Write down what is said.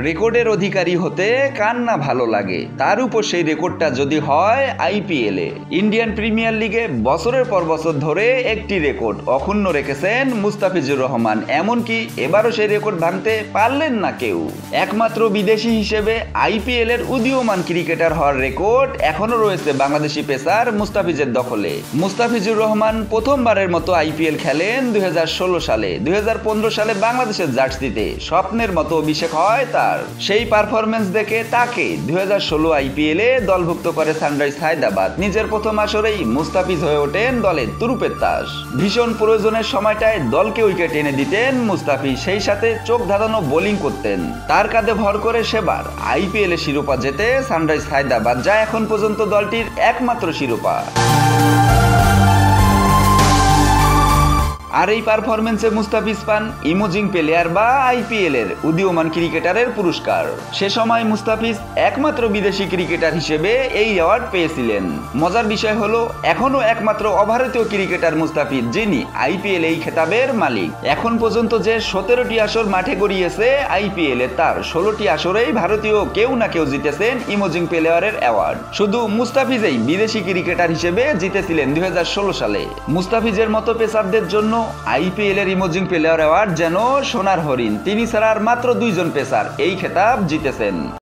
রেকর্ডের অধিকারী হতে কার না ভালো লাগে, তার উপর সেই রেকর্ডটা যদি হয় আইপিএলে। ইন্ডিয়ান প্রিমিয়ার লিগে বছরের পর বছর ধরে একটি রেকর্ড অক্ষুণ্ণ রেখেছেন মুস্তাফিজুর রহমান। এমনকি এবারও সেই রেকর্ড ভাঙতে পারলেন না কেউ। একমাত্র বিদেশি হিসেবে আইপিএল এর উদীয়মান ক্রিকেটার হওয়ার রেকর্ড এখনো রয়েছে বাংলাদেশি পেসার মুস্তাফিজের দখলে। মুস্তাফিজুর রহমান প্রথমবারের মতো আইপিএল খেলেন 2016 সালে। 2015 সালে বাংলাদেশের জার্সিতে স্বপ্নের মতো অভিষেক হয় তার। সেই পারফরমেন্স দেখে তাকে 2016 আইপিএলে দলভুক্ত করে সানরাইজ হায়দ্রাবাদ। নিজের প্রথম আসরেই মুস্তাফিজ হয়ে ওঠেন দলের তুরুপের তাস। ভীষণ প্রয়োজনের সময়টায় দলকে উইকেট এনে দিতেন মুস্তাফিজ, সেই সাথে চোখ ধাঁধানো বোলিং করতেন। তার কাঁধে ভর করে সেবার আইপিএলে শিরোপা জেতে সানরাইজ হায়দ্রাবাদ, যা এখন পর্যন্ত দলটির একমাত্র শিরোপা। আর এই পারফরমেন্সে মুস্তাফিজ পান ইমার্জিং প্লেয়ার বা আইপিএল এর উদীয়মান ক্রিকেটারের পুরস্কার। সে সময় মুস্তাফিজ একমাত্র বিদেশি ক্রিকেটার হিসেবে এই অ্যাওয়ার্ড পেয়েছিলেন। মজার বিষয় হলো এখনো একমাত্র অভারতীয় ক্রিকেটার মুস্তাফিজ, যিনি আইপিএল এই খেতাবের মালিক। এখন পর্যন্ত যে 17টি আসর মাঠে গড়িয়েছে আইপিএল এ, তার 16টি আসরেই ভারতীয় কেউ না কেউ জিতেছেন ইমার্জিং প্লেয়ারের অ্যাওয়ার্ড। শুধু মুস্তাফিজই বিদেশি ক্রিকেটার হিসেবে জিতেছিলেন 2016 সালে। মুস্তাফিজের মতো পেসারদের জন্য আইপিএল এর ইমার্জিং প্লেয়ার অ্যাওয়ার্ড যেন সোনার হরিণ। তিনি ছাড়া আর মাত্র 2 জন পেসার এই খেতাব জিতেছেন।